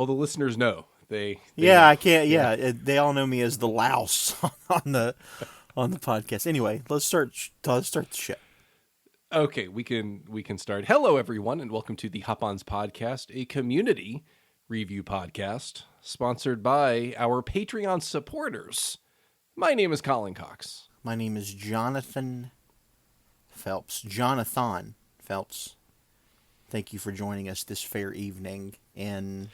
all the listeners know. They Yeah, know. I can't. Yeah, they all know me as the louse on the podcast. Anyway, let's start the show. Okay, we can start. Hello, everyone, and welcome to the Hop-Ons podcast, a community review podcast sponsored by our Patreon supporters. My name is Colin Cox. My name is Jonathan Phelps. Jonathan Phelps. Thank you for joining us this fair evening in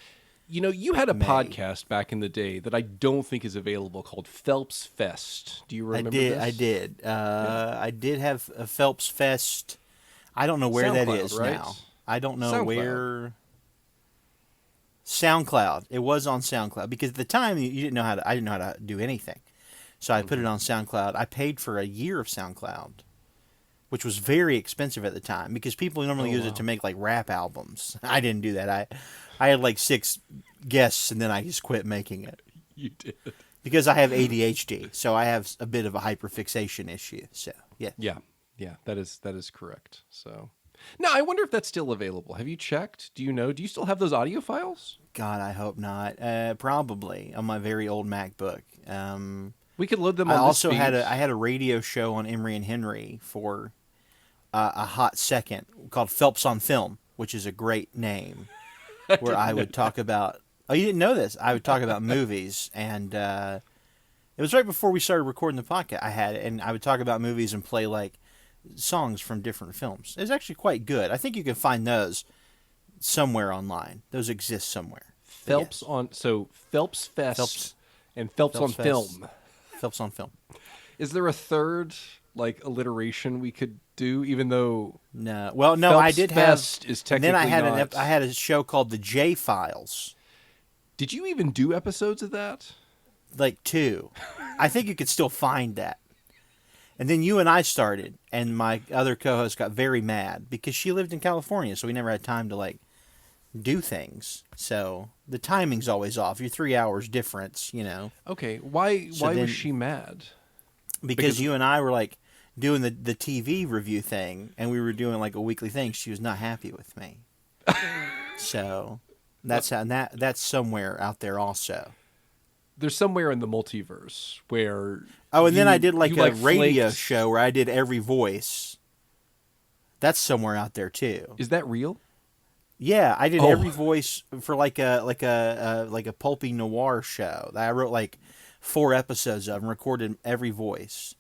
You know, you had a May. podcast back in the day that I don't think is available called Phelps Fest. Do you remember this? I did. I did have a Phelps Fest. I don't know where that SoundCloud, is right? now. I don't know SoundCloud. where. SoundCloud. It was on SoundCloud because at the time you didn't know how to. I didn't know how to do anything, so I put it on SoundCloud. I paid for a year of SoundCloud, which was very expensive at the time because people normally use it to make like rap albums. I didn't do that. I had like 6 guests and then I just quit making it. You did. Because I have ADHD, so I have a bit of a hyperfixation issue. So yeah. Yeah, that is correct. So, now I wonder if that's still available. Have you checked? Do you know? Do you still have those audio files? God, I hope not. Probably on my very old MacBook. We could load them I on also this had feed. a radio show on Emery and Henry for a hot second called Phelps on Film, which is a great name, where I would talk about. Oh, you didn't know this? I would talk about movies, and it was right before we started recording the podcast. I had it, and I would talk about movies and play like songs from different films. It's actually quite good. I think you can find those somewhere online. Those exist somewhere. Phelps Fest Phelps- and Phelps on Fest. Film. Phelps on Film. Is there a third like alliteration we could do? Even though No, well, no, Phelps I did Fest have. is And then I had technically not- I had a show called the J Files, Did you even do episodes of that? like 2. I think you could still find that. And then you and I started, and my other co-host got very mad because she lived in California, so we never had time to like do things. So the timing's always off. You're 3 hours difference, you know. Okay, why then- was she mad? Because you and I were like doing the TV review thing, and we were doing like a weekly thing. She was not happy with me. So that's how, and that's somewhere out there also. There's somewhere in the multiverse where Oh, and then you- I did like you, a radio flaked- show where I did every voice. That's somewhere out there too. Is that real? Yeah, I did Oh. every voice for like a pulpy noir show that I wrote like 4 episodes of and recorded every voice.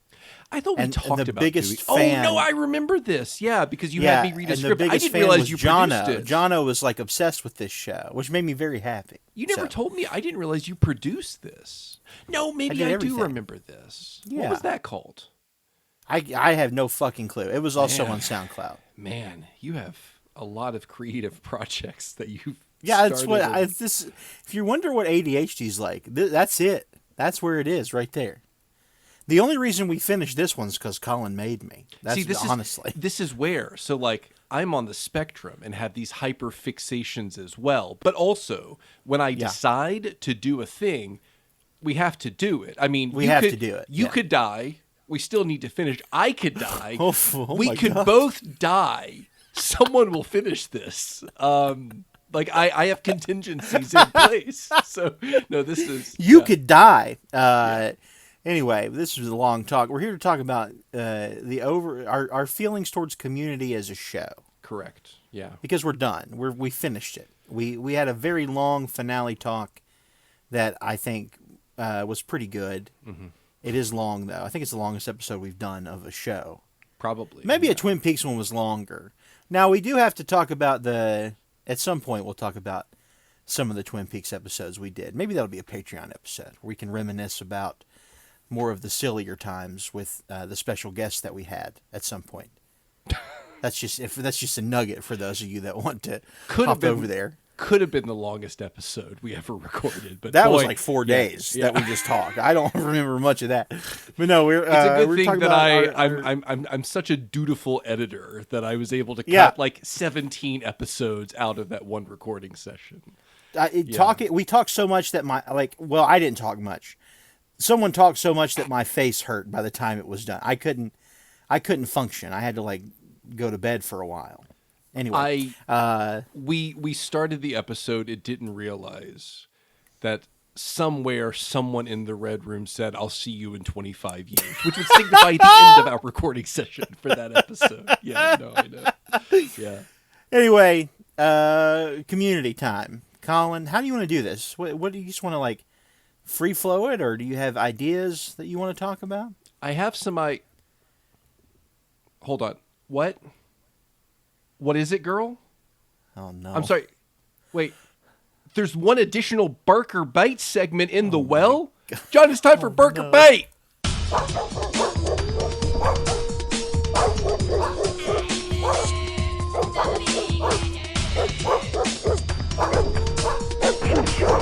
I thought we And talked the about biggest doing... fan- Oh no, I remember this. Yeah, because you Yeah, had me read a and the script. I biggest didn't fan realize was you Jono. produced it. Jono was like obsessed with this show, which made me very happy. You never So, told me. I didn't realize you produced this. No, maybe did I do everything. remember this. What Yeah. was that called? I have no fucking clue. It was also Man. on SoundCloud. Man, you have a lot of creative projects that you've Yeah, that's started what and- this. If you wonder what ADHD's like, that's it. That's where it is, right there. The only reason we finished this one's because Colin made me. That's See, this honestly. this is where. So, like, I'm on the spectrum and have these hyper fixations as well. But also, when I decide to do a thing, we have to do it. I mean, We you have could- to do it, You yeah. could die. We still need to finish. I could die. Oh we my could God. both die. Someone will finish this. Like I have contingencies in place. So no, this is You could die. Anyway, this is a long talk. We're here to talk about our feelings towards Community as a show correct. Yeah. because we're done. We finished it. We had a very long finale talk that I think was pretty good. Mm-hmm. It is long though. I think it's the longest episode we've done of a show. Probably. Maybe yeah. a Twin Peaks one was longer. Now we do have to talk about at some point we'll talk about some of the Twin Peaks episodes we did. Maybe that'll be a Patreon episode where we can reminisce about more of the sillier times with the special guests that we had at some point. That's just a nugget for those of you that want to hop over there. Could have been the longest episode we ever recorded, but That boy, was like 4 days yeah. that we just talked. I don't remember much of that, but no, It's a good we're thing talking that about I'm such a dutiful editor that I was able to cut Yeah. like 17 episodes out of that one recording session. We talked so much that I didn't talk much. Someone talked so much that my face hurt by the time it was done. I couldn't function. I had to like go to bed for a while. Anyway, we started the episode. It didn't realize that somewhere someone in the red room said, "I'll see you in 25 years," which would signify the end of our recording session for that episode. Yeah, no, I know. Yeah. Anyway, community time. Colin, how do you want to do this? What do you just want to like free flow it, or do you have ideas that you want to talk about? I have some. Hold on. What? What is it, girl? Oh no! I'm sorry. Wait. There's one additional Barker Bite segment in the well. John, it's time for Barker Bite.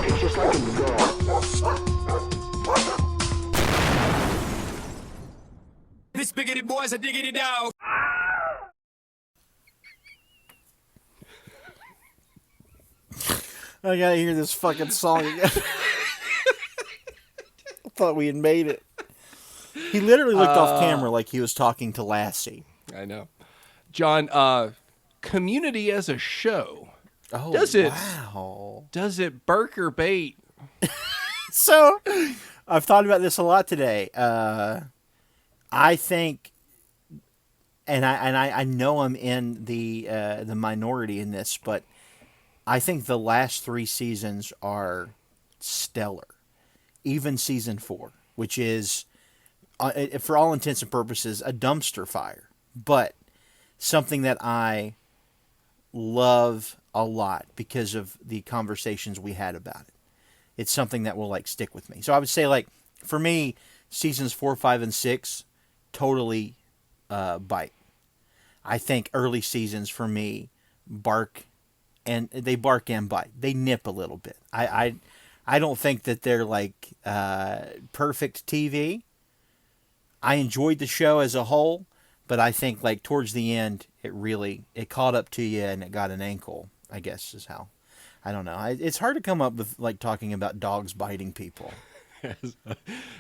It's just like a dog. This biggity boy's a diggity dog. I gotta hear this fucking song again. I thought we had made it. He literally looked off camera like he was talking to Lassie. I know. John, Community as a show. Oh, wow. Does it Barker Bait? So, I've thought about this a lot today. I think, and I know I'm in the minority in this, but I think the last 3 seasons are stellar. Even season 4, which is, for all intents and purposes, a dumpster fire, but something that I love a lot because of the conversations we had about it. It's something that will like stick with me. So I would say, like, for me, seasons 4, 5, and 6 totally bite. I think early seasons for me bark and bite. They nip a little bit. I don't think that they're like perfect TV. I enjoyed the show as a whole, but I think like towards the end it caught up to you and it got an ankle, I guess is how. I don't know. It's hard to come up with like talking about dogs biting people.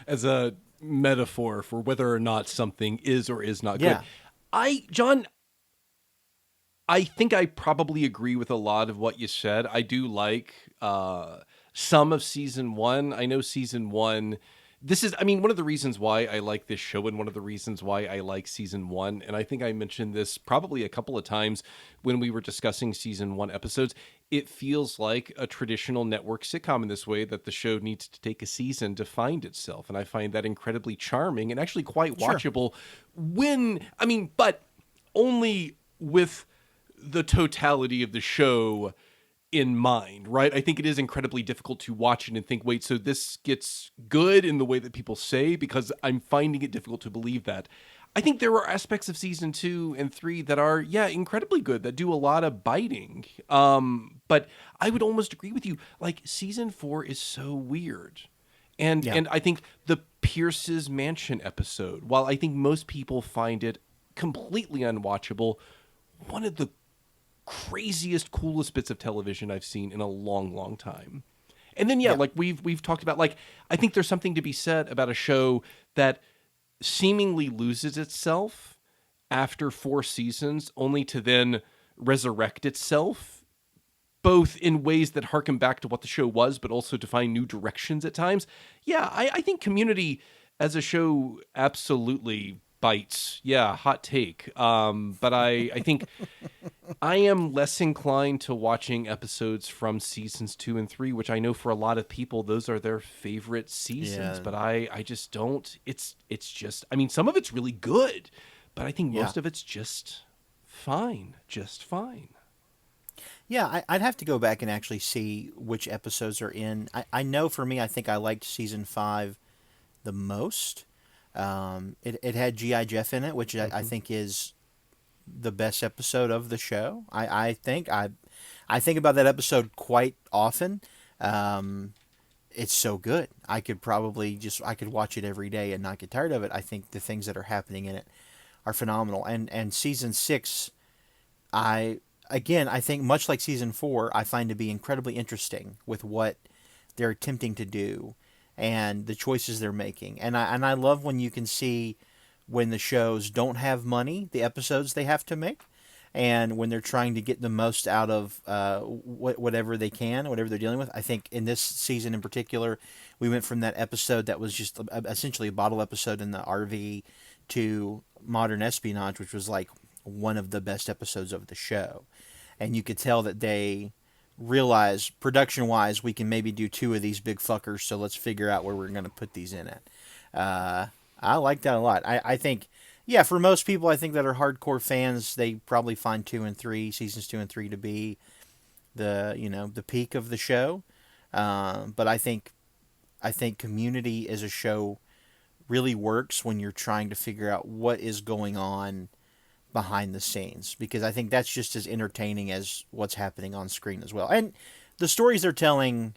As a metaphor for whether or not something is or is not good. John, I think I probably agree with a lot of what you said. I do like some of season 1. I know season 1, one of the reasons why I like this show and one of the reasons why I like season 1, and I think I mentioned this probably a couple of times when we were discussing season 1 episodes, it feels like a traditional network sitcom in this way that the show needs to take a season to find itself. And I find that incredibly charming and actually quite watchable but only with the totality of the show in mind, right? I think it is incredibly difficult to watch it and think, wait, so this gets good in the way that people say, because I'm finding it difficult to believe that. I think there are aspects of season 2 and 3 that are, incredibly good, that do a lot of biting. But I would almost agree with you. Like, season 4 is so weird. And I think the Pierce's Mansion episode, while I think most people find it completely unwatchable, one of the craziest, coolest bits of television I've seen in a long, long time. And then, like we've talked about, like, I think there's something to be said about a show that seemingly loses itself after 4 seasons, only to then resurrect itself, both in ways that harken back to what the show was, but also to find new directions at times. Yeah, I think Community as a show absolutely bites. Yeah, hot take. But I think I am less inclined to watching episodes from seasons 2 and 3, which I know for a lot of people, those are their favorite seasons. But I just don't. It's just, some of it's really good, but I think most of it's just fine. Just fine. Yeah, I'd have to go back and actually see which episodes are in. I know for me, I think I liked season 5 the most. It had G.I. Jeff in it, which I think is the best episode of the show. I think about that episode quite often. It's so good. I could watch it every day and not get tired of it. I think the things that are happening in it are phenomenal. And season 6, I think much like season 4, I find to be incredibly interesting with what they're attempting to do and the choices they're making. And I love when you can see when the shows don't have money, the episodes they have to make. and when they're trying to get the most out of whatever they can, whatever they're dealing with. I think in this season in particular, we went from that episode that was just essentially a bottle episode in the RV to Modern Espionage, which was like one of the best episodes of the show. And you could tell that they realize, production-wise, we can maybe do 2 of these big fuckers, so let's figure out where we're going to put these in at. I like that a lot. I think, yeah, for most people, I think that are hardcore fans, they probably find seasons 2 and 3 to be the peak of the show. But I think Community as a show really works when you're trying to figure out what is going on behind the scenes, because I think that's just as entertaining as what's happening on screen as well. And the stories they're telling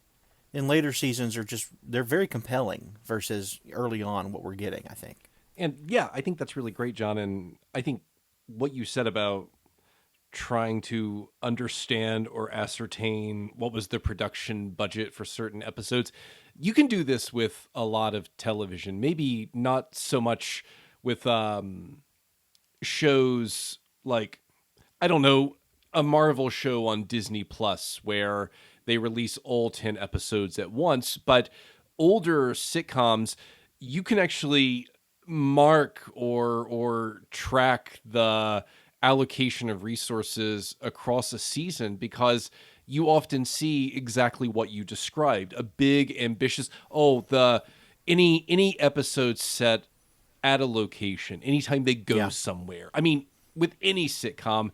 in later seasons they're very compelling versus early on what we're getting, I think. And yeah, I think that's really great, John. And I think what you said about trying to understand or ascertain what was the production budget for certain episodes, you can do this with a lot of television. Maybe not so much with shows like, I don't know, a Marvel show on Disney Plus where they release all 10 episodes at once, but older sitcoms, you can actually mark or track the allocation of resources across a season, because you often see exactly what you described. A big, ambitious, any episode set at a location, anytime they go somewhere. I mean, with any sitcom,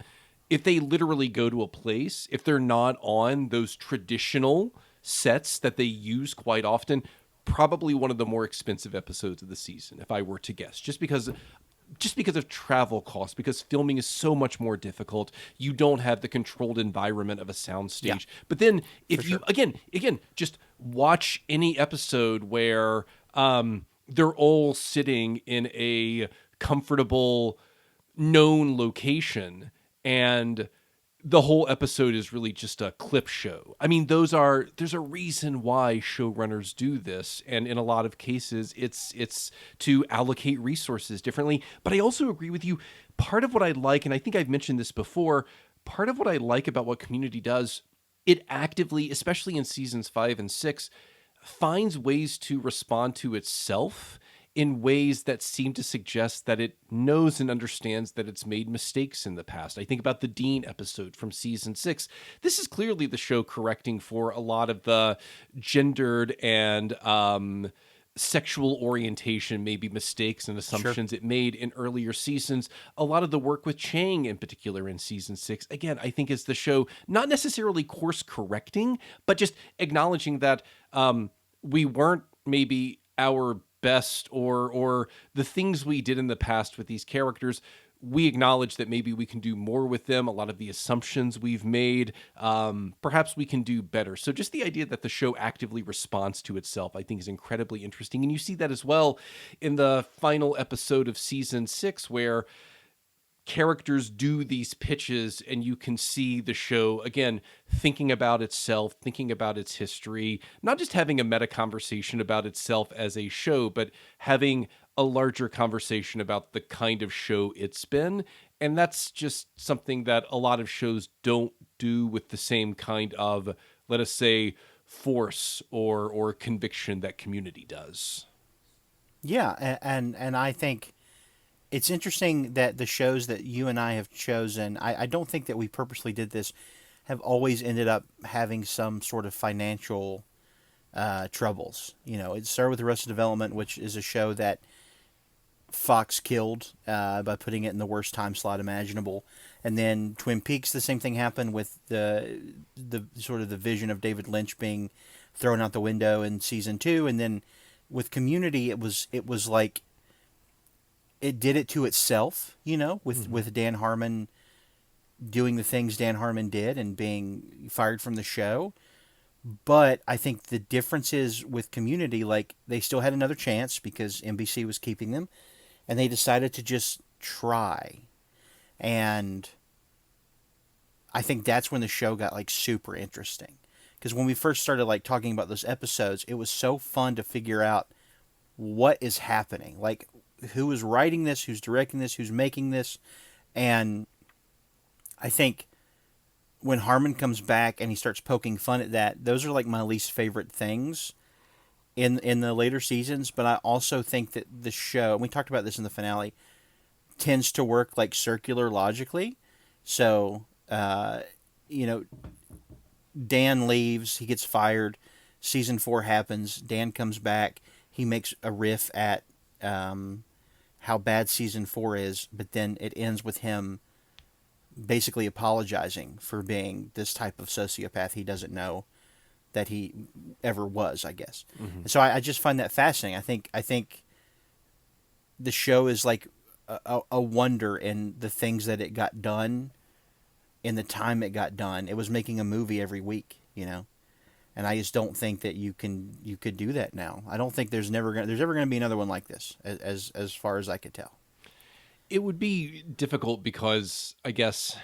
if they literally go to a place, if they're not on those traditional sets that they use quite often, probably one of the more expensive episodes of the season, if I were to guess, just because of travel costs, because filming is so much more difficult. You don't have the controlled environment of a soundstage. Yeah, but then if you, again, just watch any episode where they're all sitting in a comfortable, known location, and the whole episode is really just a clip show. I mean, there's a reason why showrunners do this, and in a lot of cases, it's to allocate resources differently. But I also agree with you. Part of what I like, and I think I've mentioned this before, part of what I like about what Community does, it actively, especially in seasons 5 and 6, finds ways to respond to itself in ways that seem to suggest that it knows and understands that it's made mistakes in the past. I think about the Dean episode from season 6. This is clearly the show correcting for a lot of the gendered and sexual orientation, maybe mistakes and assumptions it made in earlier seasons. A lot of the work with Chang in particular in season 6, again, I think is the show not necessarily course correcting, but just acknowledging that we weren't maybe our best, or the things we did in the past with these characters, we acknowledge that maybe we can do more with them. A lot of the assumptions we've made, perhaps we can do better. So just the idea that the show actively responds to itself, I think, is incredibly interesting. And you see that as well in the final episode of season 6, where characters do these pitches and you can see the show, again, thinking about itself, thinking about its history, not just having a meta conversation about itself as a show, but having a larger conversation about the kind of show it's been. And that's just something that a lot of shows don't do with the same kind of, let us say, force or conviction that Community does. Yeah, and I think it's interesting that the shows that you and I have chosen, I don't think that we purposely did this, have always ended up having some sort of financial troubles. You know, it started with Arrested Development, which is a show that Fox killed by putting it in the worst time slot imaginable. And then Twin Peaks, the same thing happened with the sort of the vision of David Lynch being thrown out the window in season 2. And then with Community, it was like, it did it to itself, you know, with Dan Harmon doing the things Dan Harmon did and being fired from the show. But I think the difference is with Community, like, they still had another chance because NBC was keeping them, and they decided to just try. And I think that's when the show got, like, super interesting. Because when we first started, like, talking about those episodes, it was so fun to figure out what is happening. Like, who is writing this, who's directing this, who's making this. And I think when Harmon comes back and he starts poking fun at that, those are like my least favorite things in the later seasons. But I also think that the show, and we talked about this in the finale, tends to work like circular logically. So, you know, Dan leaves, he gets fired. Season 4 happens. Dan comes back. He makes a riff at how bad season 4 is, but then it ends with him basically apologizing for being this type of sociopath he doesn't know that he ever was, I guess. Mm-hmm. So I just find that fascinating. I think the show is like a wonder in the things that it got done in the time it got done. It was making a movie every week, you know. And I just don't think that you could do that now. I don't think there's ever going to be another one like this, as far as I could tell. It would be difficult because I guess,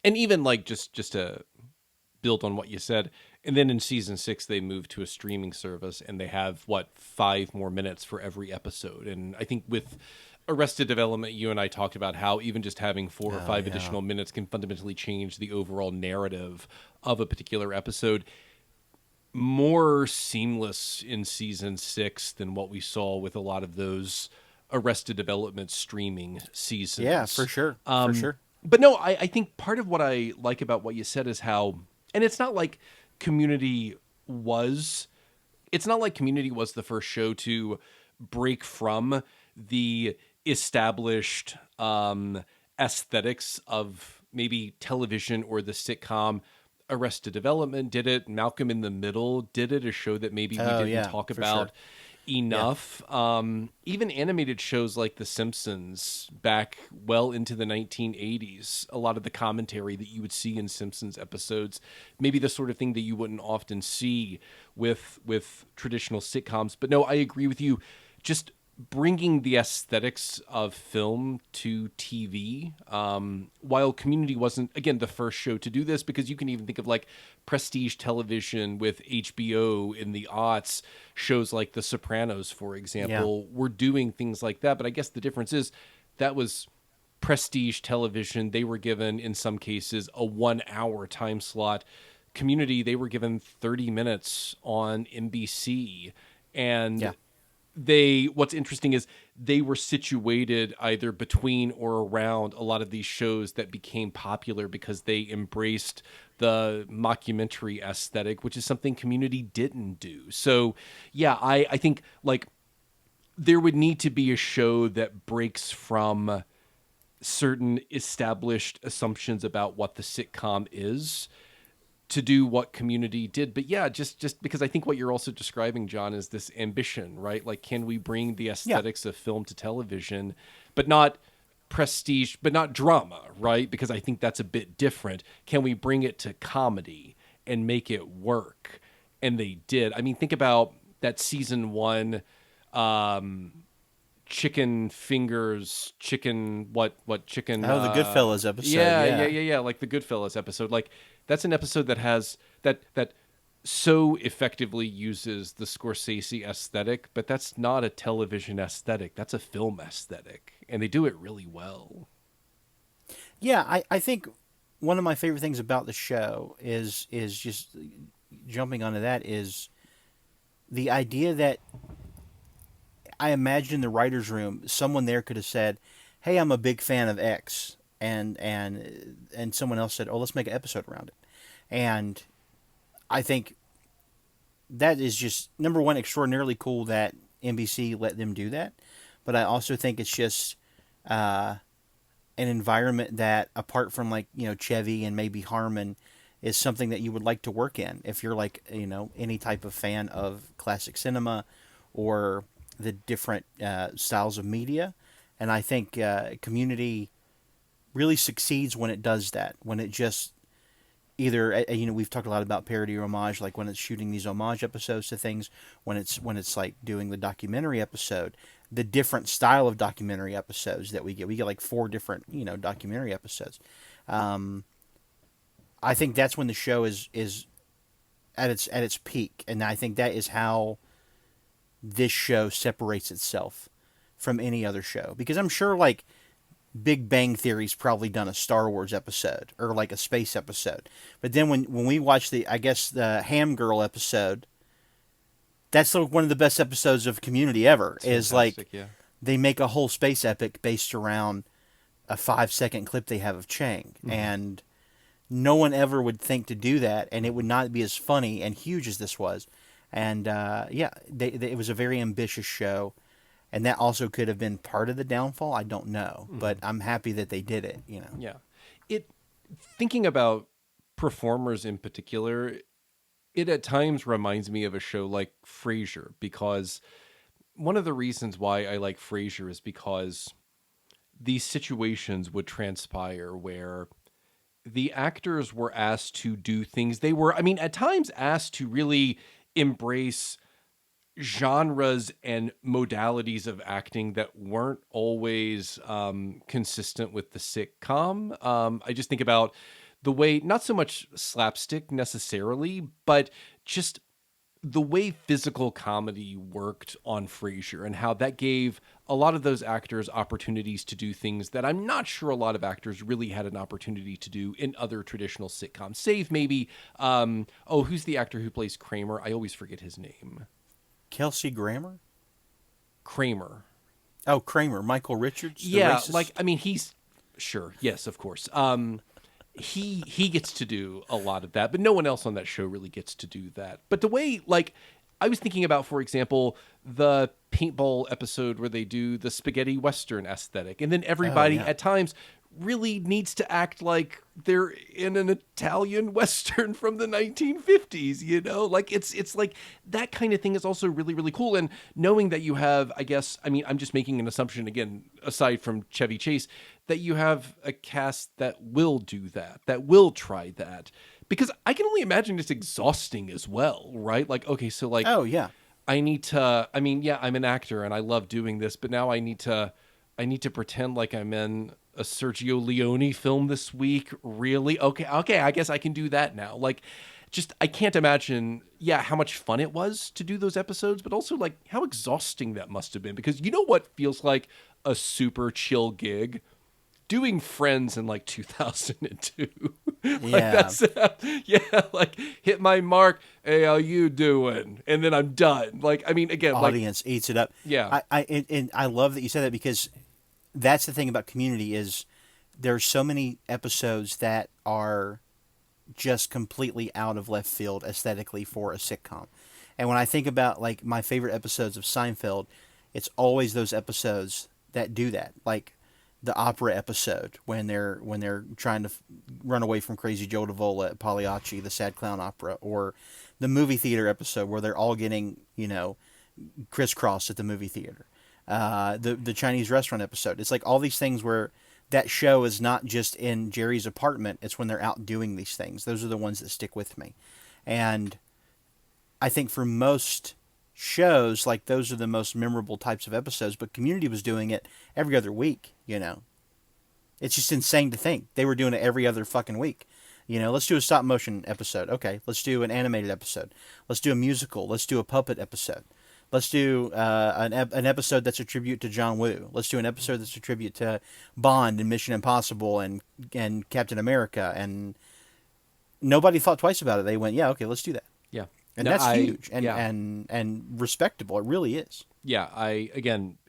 and even like just to build on what you said, and then in season 6 they move to a streaming service and they have 5 more minutes for every episode. And I think with Arrested Development, you and I talked about how even just having 4 or 5 additional minutes can fundamentally change the overall narrative of a particular episode. More seamless in season 6 than what we saw with a lot of those Arrested Development streaming seasons. Yeah, for sure. For sure. But no, I think part of what I like about what you said is how, and it's not like Community was the first show to break from the established aesthetics of maybe television or the sitcom. Arrested Development did it. Malcolm in the Middle did it, a show that maybe we didn't talk about enough. Yeah. Even animated shows like The Simpsons back well into the 1980s, a lot of the commentary that you would see in Simpsons episodes, maybe the sort of thing that you wouldn't often see with traditional sitcoms. But no, I agree with you. Just bringing the aesthetics of film to TV, while Community wasn't, again, the first show to do this, because you can even think of like prestige television with HBO in the aughts, shows like The Sopranos, for example, were doing things like that. But I guess the difference is that was prestige television. They were given, in some cases, a 1-hour time slot. Community, they were given 30 minutes on NBC. And what's interesting is they were situated either between or around a lot of these shows that became popular because they embraced the mockumentary aesthetic, which is something Community didn't do. So yeah, I think like there would need to be a show that breaks from certain established assumptions about what the sitcom is to do what Community did. But yeah, just because I think what you're also describing, John, is this ambition, right? Like, can we bring the aesthetics of film to television, but not prestige, but not drama, right? Because I think that's a bit different. Can we bring it to comedy and make it work? And they did. I mean, think about that season 1, chicken fingers, chicken, what chicken? Oh, the Goodfellas episode. Yeah. Like the Goodfellas episode. Like, that's an episode that has that so effectively uses the Scorsese aesthetic, but that's not a television aesthetic. That's a film aesthetic, and they do it really well. Yeah, I think one of my favorite things about the show is just jumping onto that is the idea that I imagine in the writer's room, someone there could have said, "Hey, I'm a big fan of X," and someone else said, "Oh, let's make an episode around it." And I think that is just, number one, extraordinarily cool that NBC let them do that. But I also think it's just an environment that, apart from like, you know, Chevy and maybe Harmon, is something that you would like to work in if you're like, you know, any type of fan of classic cinema or the different styles of media. And I think Community really succeeds when it does that, when it just either, you know, we've talked a lot about parody or homage, like when it's shooting these homage episodes to things, when it's like doing the documentary episode, the different style of documentary episodes that we get like 4 different, you know, documentary episodes. I think that's when the show is at its peak, and I think that is how this show separates itself from any other show, because I'm sure like Big Bang Theory's probably done a Star Wars episode or like a space episode. But then when we watch the Ham Girl episode, that's like one of the best episodes of Community ever. It's Is like fantastic, yeah. they make a whole space epic based around a 5-second clip they have of Chang, and no one ever would think to do that, and it would not be as funny and huge as this was. And it was a very ambitious show, and that also could have been part of the downfall. I don't know, but I'm happy that they did it. Yeah. Thinking about performers in particular, it at times reminds me of a show like Frasier, because one of the reasons why I like Frasier is because these situations would transpire where the actors were asked to do things. They were, I mean, at times asked to really embrace genres and modalities of acting that weren't always consistent with the sitcom. I just think about the way, not so much slapstick necessarily, but just the way physical comedy worked on Frasier, and how that gave a lot of those actors opportunities to do things that I'm not sure a lot of actors really had an opportunity to do in other traditional sitcoms, save maybe, who's the actor who plays Kramer? I always forget his name. Kelsey Grammer? Kramer. Oh, Kramer. Michael Richards? Yeah, racist? like, I mean, he's... Sure, yes, of course. He gets to do a lot of that, but no one else on that show really gets to do that. But the way, like, I was thinking about, for example, the paintball episode where they do the spaghetti western aesthetic, and then everybody at times really needs to act like they're in an Italian western from the 1950s, you know? Like, it's like that kind of thing is also really, really cool. And knowing that you have, I guess, I mean, I'm just making an assumption, again, aside from Chevy Chase, that you have a cast that will do that will try that. Because I can only imagine it's exhausting as well, right? Like, okay, so like... Oh, yeah. I need to, I mean, yeah, I'm an actor and I love doing this, but now I need to pretend like I'm in a Sergio Leone film this week. Really? Okay, I guess I can do that now. Like, just, I can't imagine, how much fun it was to do those episodes, but also like how exhausting that must have been. Because you know what feels like a super chill gig? Doing Friends in like 2002. Like hit my mark. Hey, how you doing? And then I'm done. Like, I mean, again, audience eats it up. Yeah. I love that you said that, because that's the thing about Community is there's so many episodes that are just completely out of left field aesthetically for a sitcom. And when I think about like my favorite episodes of Seinfeld, it's always those episodes that do that. Like the opera episode when they're trying to run away from Crazy Joe Davola at Pagliacci, the Sad Clown Opera, or the movie theater episode where they're all getting, crisscrossed at the movie theater. The Chinese restaurant episode. It's like all these things where that show is not just in Jerry's apartment. It's when they're out doing these things. Those are the ones that stick with me. And I think for most shows, like, those are the most memorable types of episodes, but Community was doing it every other week. It's just insane to think they were doing it every other fucking week. Let's do a stop motion episode. Okay, let's do an animated episode. Let's do a musical. Let's do a puppet episode. Let's do an episode that's a tribute to John Woo. Let's do an episode that's a tribute to Bond and Mission Impossible and Captain America. And nobody thought twice about it. They went, yeah, okay, let's do that. Yeah. And that's huge and respectable. It really is. Yeah,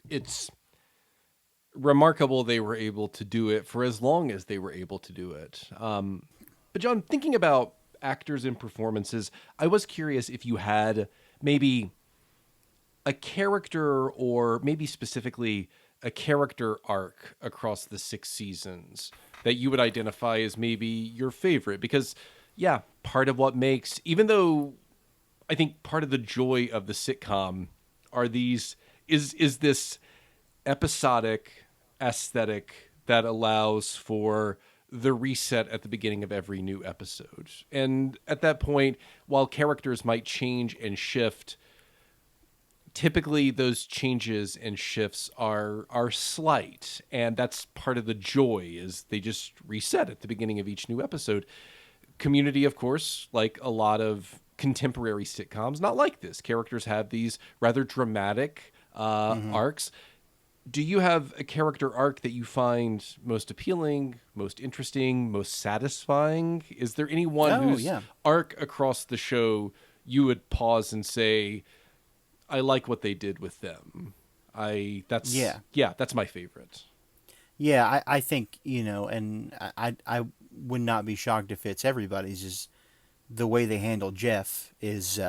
it's remarkable they were able to do it for as long as they were able to do it. But John, thinking about actors and performances, I was curious if you had maybe a character, or maybe specifically a character arc across the 6 seasons that you would identify as maybe your favorite. Because, part of what makes, even though I think part of the joy of the sitcom are these, is this episodic aesthetic that allows for the reset at the beginning of every new episode. And at that point, while characters might change and shift, typically those changes and shifts are slight, and that's part of the joy, is they just reset at the beginning of each new episode. Community, of course, like a lot of contemporary sitcoms, not like this. Characters have these rather dramatic arcs. Do you have a character arc that you find most appealing, most interesting, most satisfying? Is there anyone Oh, whose yeah. arc across the show you would pause and say, I like what they did with them? Yeah. That's my favorite. Yeah, I think, and I would not be shocked if it's everybody's, is the way they handle Jeff is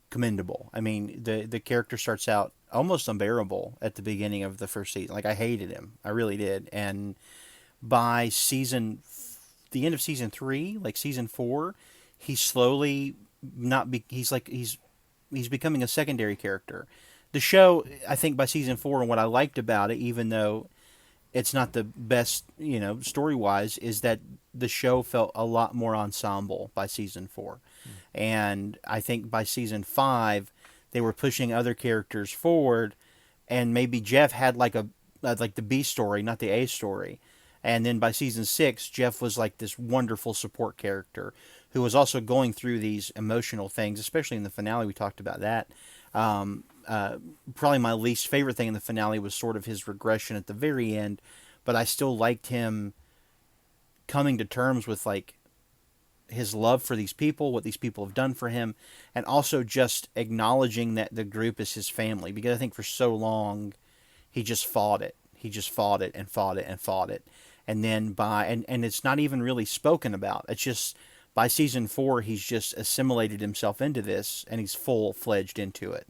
commendable. I mean, the character starts out almost unbearable at the beginning of the first season. Like, I hated him. I really did. And by the end of season 3, like season 4, he's slowly not be, he's becoming a secondary character. The show, I think by season 4, and what I liked about it, even though it's not the best, story wise, is that the show felt a lot more ensemble by season 4. And I think by season 5, they were pushing other characters forward, and maybe Jeff had like the B story, not the A story. And then by season 6, Jeff was like this wonderful support character who was also going through these emotional things, especially in the finale. We talked about that. Probably my least favorite thing in the finale was sort of his regression at the very end, but I still liked him coming to terms with like his love for these people, what these people have done for him, and also just acknowledging that the group is his family. Because I think for so long he just fought it. He just fought it and fought it and fought it. And then and it's not even really spoken about. It's just by season 4 he's just assimilated himself into this and he's full-fledged into it.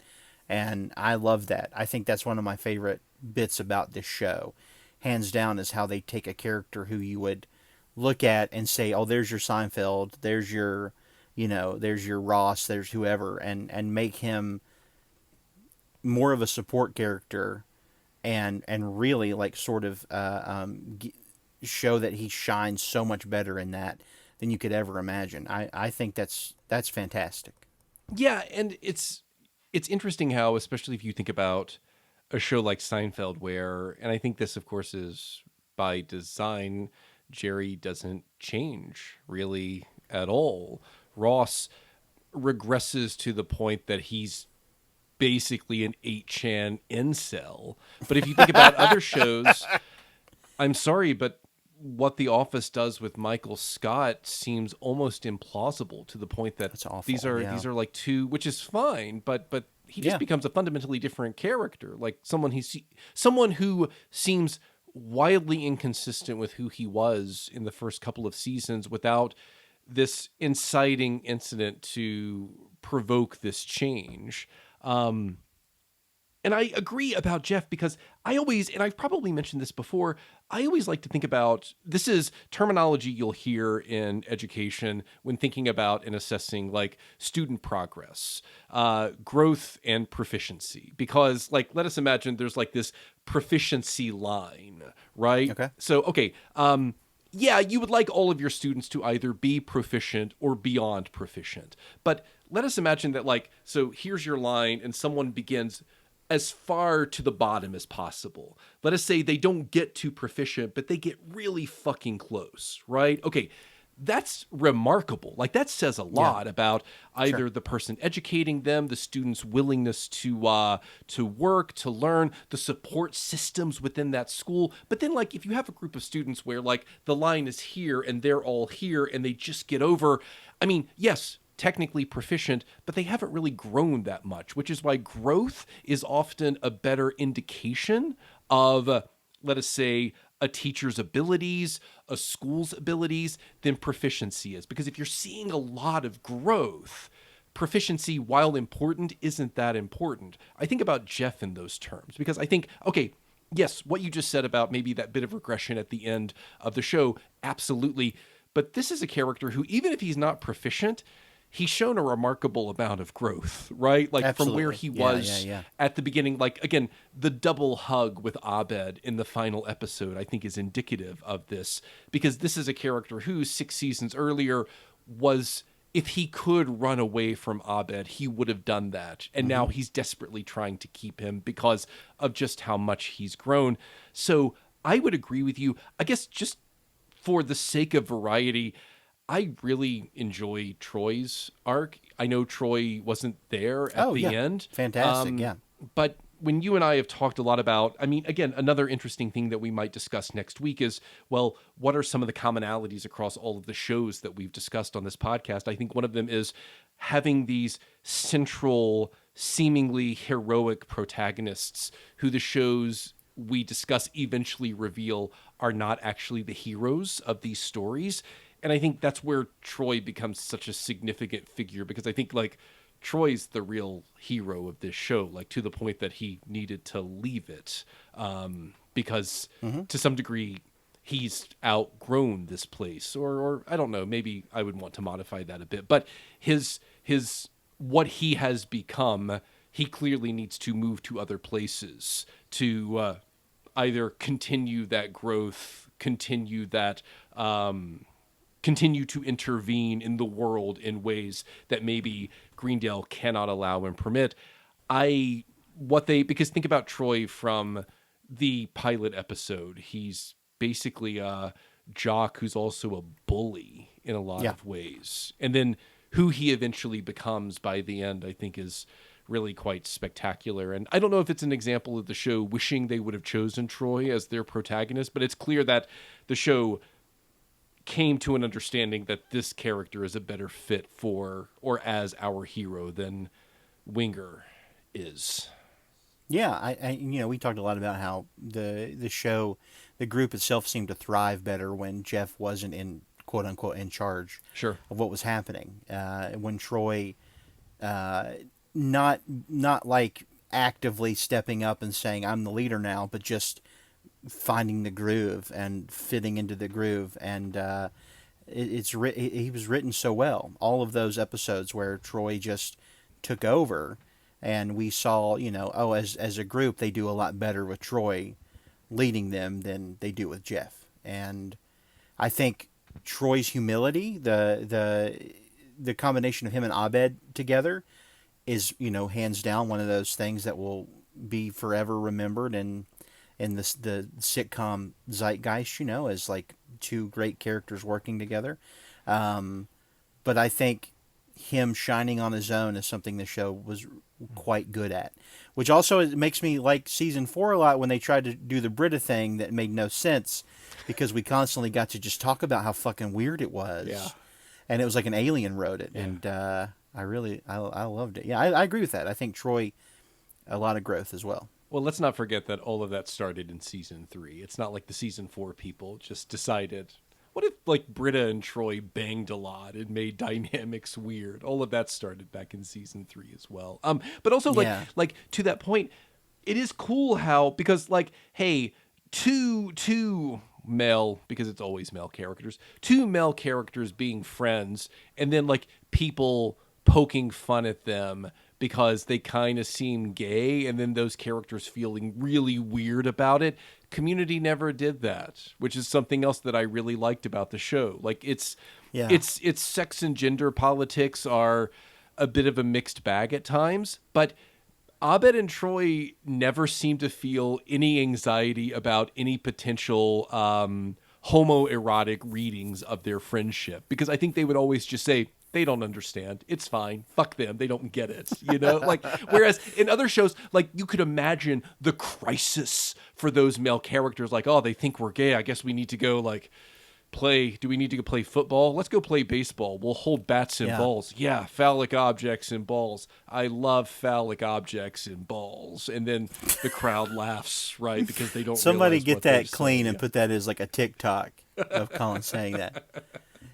And I love that. I think that's one of my favorite bits about this show. Hands down is how they take a character who you would look at and say, oh, there's your Seinfeld, there's your, there's your Ross, there's whoever, and make him more of a support character and really like sort of show that he shines so much better in that than you could ever imagine. I think that's fantastic. Yeah, and it's interesting how, especially if you think about a show like Seinfeld, where, and I think this, of course, is by design, Jerry doesn't change really at all. Ross regresses to the point that he's basically an 8chan incel. But if you think about other shows, I'm sorry, but what The Office does with Michael Scott seems almost implausible, to the point that That's awful, these are like two, which is fine, but he just becomes a fundamentally different character, like someone who seems wildly inconsistent with who he was in the first couple of seasons without this inciting incident to provoke this change. And I agree about Jeff, because I always, and I've probably mentioned this before, I always like to think about, this is terminology you'll hear in education when thinking about and assessing like student progress, growth and proficiency. Because like, let us imagine there's like this proficiency line, right? Okay. So, okay. Yeah, you would like all of your students to either be proficient or beyond proficient. But let us imagine that like, so here's your line and someone begins as far to the bottom as possible. Let us say they don't get to proficient, but they get really fucking close, right? Okay, that's remarkable. Like, that says a lot about either the person educating them, the student's willingness to work, to learn, the support systems within that school. But then, like, if you have a group of students where, like, the line is here and they're all here and they just get over, I mean, yes, technically proficient, but they haven't really grown that much, which is why growth is often a better indication of, let us say, a teacher's abilities, a school's abilities, than proficiency is. Because if you're seeing a lot of growth, proficiency, while important, isn't that important. I think about Jeff in those terms, because I think, okay, yes, what you just said about maybe that bit of regression at the end of the show, absolutely. But this is a character who, even if he's not proficient, he's shown a remarkable amount of growth, right? Like, Absolutely. from where he was at the beginning. Like, again, the double hug with Abed in the final episode, I think, is indicative of this, because this is a character who 6 seasons earlier was, if he could run away from Abed, he would have done that. And now he's desperately trying to keep him because of just how much he's grown. So I would agree with you. I guess just for the sake of variety, I really enjoy Troy's arc. I know Troy wasn't there at the end. Fantastic, yeah. But when you and I have talked a lot about, I mean, again, another interesting thing that we might discuss next week is, well, what are some of the commonalities across all of the shows that we've discussed on this podcast? I think one of them is having these central, seemingly heroic protagonists who the shows we discuss eventually reveal are not actually the heroes of these stories. And I think that's where Troy becomes such a significant figure, because I think, like, Troy's the real hero of this show, like, to the point that he needed to leave it, because to some degree he's outgrown this place, or I don't know, maybe I would want to modify that a bit, but his what he has become, he clearly needs to move to other places to either continue that growth, continue to intervene in the world in ways that maybe Greendale cannot allow and permit. Because think about Troy from the pilot episode. He's basically a jock who's also a bully in a lot of ways. And then who he eventually becomes by the end, I think, is really quite spectacular. And I don't know if it's an example of the show wishing they would have chosen Troy as their protagonist, but it's clear that the show came to an understanding that this character is a better fit for or as our hero than Winger is. Yeah, I we talked a lot about how the show, the group itself seemed to thrive better when Jeff wasn't in, quote unquote, in charge Sure. of what was happening. When Troy, not like actively stepping up and saying I'm the leader now, but just finding the groove and fitting into the groove, and he was written so well. All of those episodes where Troy just took over, and we saw, as a group they do a lot better with Troy leading them than they do with Jeff. And I think Troy's humility, the combination of him and Abed together, is hands down one of those things that will be forever remembered in the sitcom zeitgeist, as like two great characters working together. But I think him shining on his own is something the show was quite good at, which also makes me like season 4 a lot when they tried to do the Brita thing that made no sense, because we constantly got to just talk about how fucking weird it was. Yeah. And it was like an alien wrote it. Yeah. And I loved it. Yeah, I agree with that. I think Troy, a lot of growth as well. Well, let's not forget that all of that started in season 3. It's not like the season 4 people just decided, what if like Britta and Troy banged a lot and made dynamics weird? All of that started back in season 3 as well. But also like to that point, it is cool how, because like, hey, two male, because it's always male characters, two male characters being friends, and then like people poking fun at them because they kind of seem gay, and then those characters feeling really weird about it. Community never did that, which is something else that I really liked about the show. Like its sex and gender politics are a bit of a mixed bag at times, but Abed and Troy never seem to feel any anxiety about any potential homoerotic readings of their friendship, because I think they would always just say, they don't understand. It's fine. Fuck them. They don't get it. Like, whereas in other shows, like, you could imagine the crisis for those male characters. Like, oh, they think we're gay. I guess we need to go like do we need to go play football? Let's go play baseball. We'll hold bats and balls. Yeah. Phallic objects and balls. I love phallic objects and balls. And then the crowd laughs, right? Because they don't Somebody realize get what they're that clean saying. and put that as like a TikTok of Colin saying that.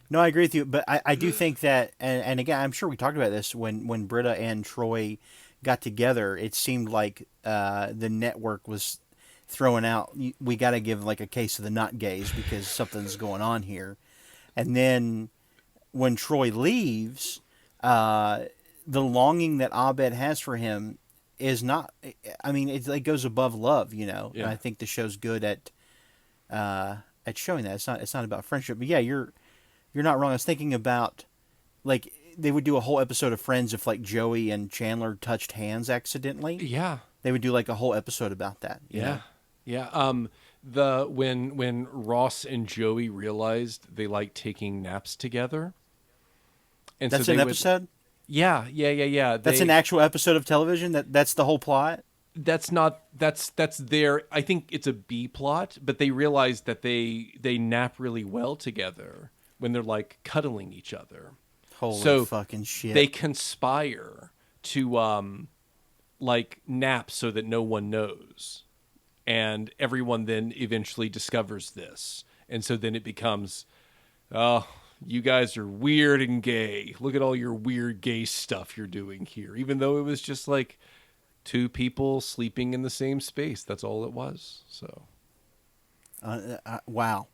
No, I agree with you, but I do think that, and again, I'm sure we talked about this when Britta and Troy got together. It seemed like the network was throwing out, we got to give like a case of the not gays because something's going on here. And then when Troy leaves, the longing that Abed has for him is not. I mean, it goes above love, Yeah. And I think the show's good at showing that it's not about friendship. But yeah, you're not wrong. I was thinking about, like, they would do a whole episode of Friends if, like, Joey and Chandler touched hands accidentally. Yeah. They would do, like, a whole episode about that. you Yeah. know? Yeah. When Ross and Joey realized they like taking naps together. And That's so an they would- episode? Yeah. That's an actual episode of television? That's the whole plot? that's their, I think it's a B plot, but they realize that they nap really well together when they're like cuddling each other. Holy So fucking shit. they conspire to like nap so that no one knows. And everyone then eventually discovers this. And so then it becomes, oh, you guys are weird and gay. Look at all your weird gay stuff you're doing here. Even though it was just like two people sleeping in the same space. That's all it was. So Wow.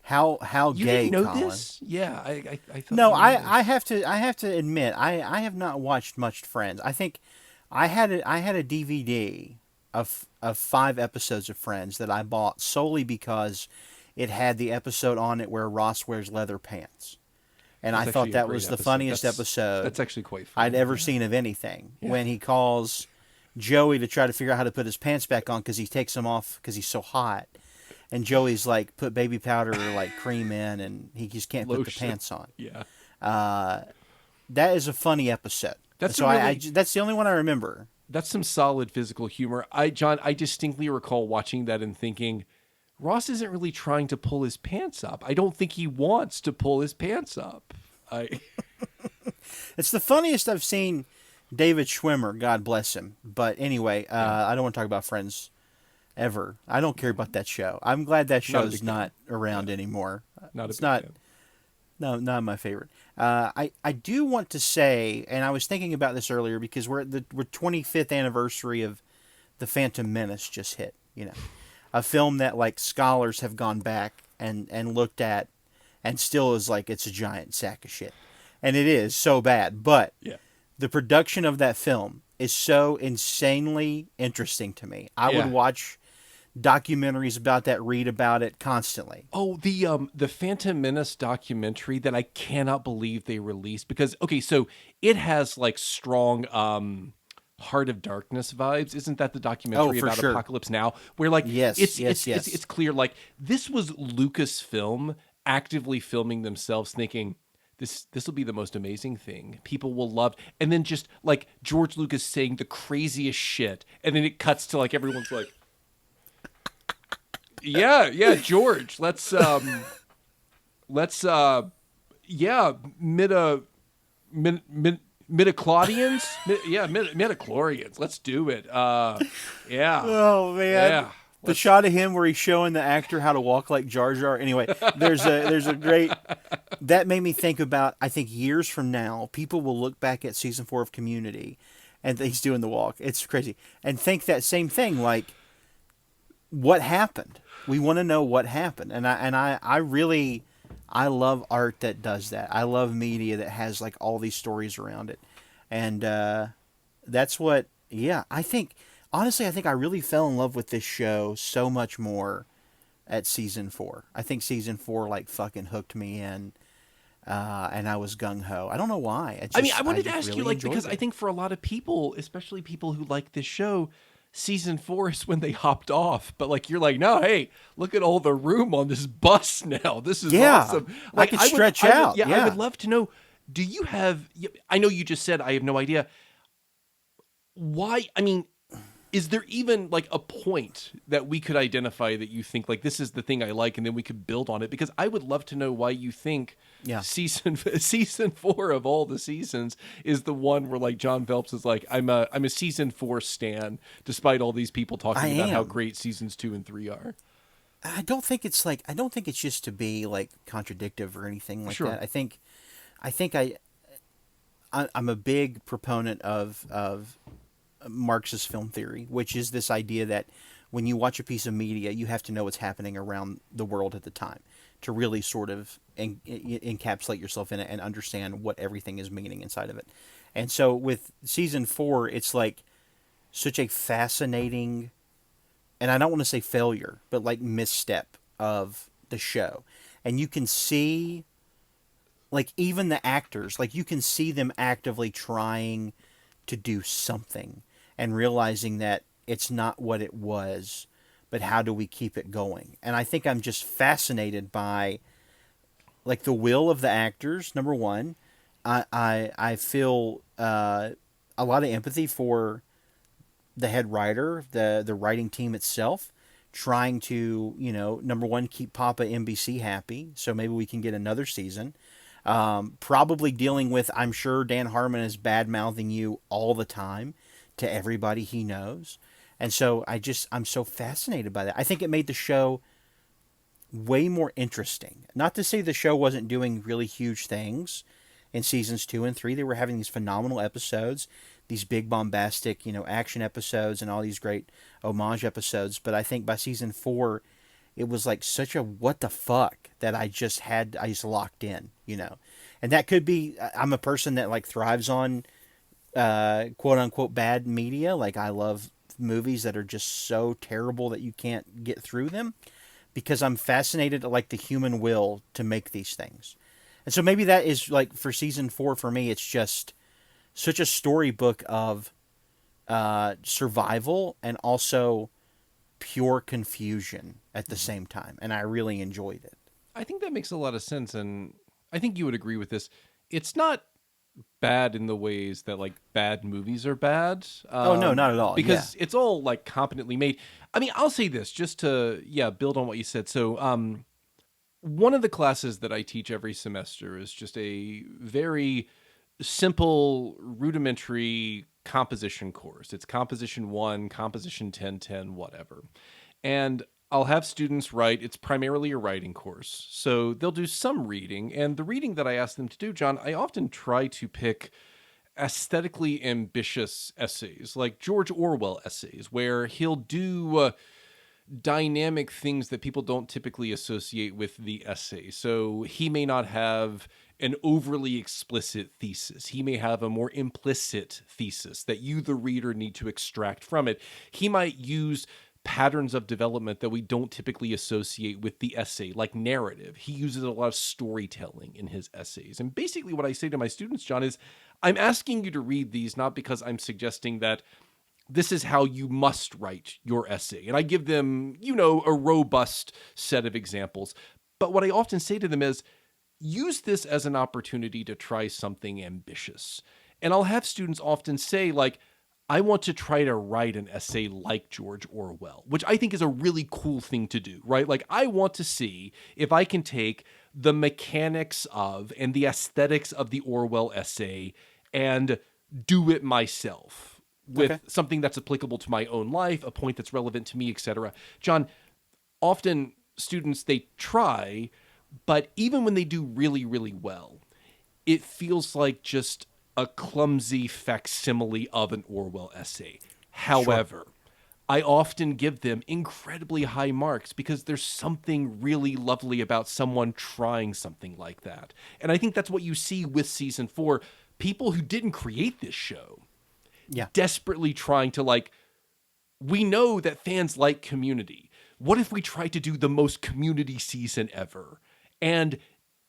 How you gay, didn't know Colin. this? Yeah, I thought No, you knew this. I have to admit I have not watched much Friends. I think I had a DVD of 5 episodes of Friends that I bought solely because it had the episode on it where Ross wears leather pants. And That's I thought actually a that great was the episode. funniest episode That's actually quite funny. I'd ever seen of anything. Yeah. When he calls Joey to try to figure out how to put his pants back on because he takes them off because he's so hot. And Joey's like, put baby powder or like cream in, and he just can't put the Lotion. pants on. Yeah. That is a funny episode. That's so a I really- that's the only one I remember. That's some solid physical humor. John, I distinctly recall watching that and thinking, Ross isn't really trying to pull his pants up. I don't think he wants to pull his pants up. It's the funniest I've seen David Schwimmer, God bless him. But anyway, I don't want to talk about Friends ever. I don't care about that show. I'm glad that Not a show's big not around anymore. Not a It's big not. fan. No, not my favorite. I do want to say, and I was thinking about this earlier because we're 25th anniversary of The Phantom Menace just hit. You know, a film that like scholars have gone back and looked at, and still is like it's a giant sack of shit, and it is so bad. But Yeah. the production of that film is so insanely interesting to me. I Yeah. would watch documentaries about that, read about it constantly. Oh, the Phantom Menace documentary that I cannot believe they released, because okay, so it has like strong Heart of Darkness vibes. Isn't that the documentary for about sure. Apocalypse Now? Where like Yes, it's yes. it's clear like this was Lucasfilm actively filming themselves thinking this will be the most amazing thing. People will love, and then just like George Lucas saying the craziest shit, and then it cuts to like everyone's like, yeah, George, let's yeah, midichlorians, midichlorians, let's do it. Yeah. Oh man. Yeah. The shot of him where he's showing the actor how to walk like Jar Jar. Anyway, there's a great that made me think about, I think years from now, people will look back at season 4 of Community and he's doing the walk. It's crazy. And think that same thing, like what happened? We want to know what happened. And I really love art that does that. I love media that has like all these stories around it. And that's what honestly, I think I really fell in love with this show so much more at season 4. I think season 4 like fucking hooked me in, and I was gung ho. I don't know why. I wanted to just ask you, really like, enjoyed because it. I think for a lot of people, especially people who like this show, season 4 is when they hopped off. But like, you're like, no, hey, look at all the room on this bus now. This is awesome. Like, I could stretch I would- out. I Yeah. would love to know. Do you have? I know you just said I have no idea. Why? I mean, is there even like a point that we could identify that you think like this is the thing I like, and then we could build on it? Because I would love to know why you think season 4 of all the seasons is the one where like John Phelps is like, I'm a season 4 stan, despite all these people talking about how am. great seasons 2 and 3 are. I don't think it's just to be like contradictive or anything like Sure. that. I'm a big proponent of Marxist film theory, which is this idea that when you watch a piece of media, you have to know what's happening around the world at the time to really sort of encapsulate yourself in it and understand what everything is meaning inside of it. And so with season 4, it's like such a fascinating, and I don't want to say failure, but like misstep of the show. And you can see, like, even the actors, like, you can see them actively trying to do something and realizing that it's not what it was, but how do we keep it going? And I think I'm just fascinated by, like, the will of the actors, number one. I feel a lot of empathy for the head writer, the writing team itself, trying to, number one, keep Papa NBC happy. So maybe we can get another season. Probably dealing with, I'm sure Dan Harmon is bad mouthing you all the time to everybody he knows. And so I'm so fascinated by that. I think it made the show way more interesting. Not to say the show wasn't doing really huge things in seasons 2 and 3. They were having these phenomenal episodes, these big bombastic, action episodes and all these great homage episodes. But I think by season 4, it was like such a what the fuck that I just locked in, And that could be, I'm a person that like thrives on quote unquote bad media. Like I love movies that are just so terrible that you can't get through them, because I'm fascinated at like the human will to make these things. And so maybe that is like for season 4 for me, it's just such a storybook of survival and also pure confusion at the same time. And I really enjoyed it. I think that makes a lot of sense, and I think you would agree with this. It's not bad in the ways that like bad movies are bad. Oh no, not at all. Because it's all like competently made. I mean, I'll say this just to build on what you said. So one of the classes that I teach every semester is just a very simple, rudimentary composition course. It's composition 1, composition 10, whatever. And I'll have students write. It's primarily a writing course. So they'll do some reading. And the reading that I ask them to do, John, I often try to pick aesthetically ambitious essays, like George Orwell essays, where he'll do dynamic things that people don't typically associate with the essay. So he may not have an overly explicit thesis. He may have a more implicit thesis that you, the reader, need to extract from it. He might use patterns of development that we don't typically associate with the essay, like narrative. He uses a lot of storytelling in his essays. And basically what I say to my students, John, is I'm asking you to read these not because I'm suggesting that this is how you must write your essay. And I give them, a robust set of examples. But what I often say to them is, use this as an opportunity to try something ambitious. And I'll have students often say, like, I want to try to write an essay like George Orwell, which I think is a really cool thing to do, right? Like, I want to see if I can take the mechanics of and the aesthetics of the Orwell essay and do it myself with something that's applicable to my own life, a point that's relevant to me, etc. John, often students, they try, but even when they do really, really well, it feels like just a clumsy facsimile of an Orwell essay. However, I often give them incredibly high marks because there's something really lovely about someone trying something like that. And I think that's what you see with season 4. People who didn't create this show, desperately trying to, like, we know that fans like Community. What if we try to do the most Community season ever? And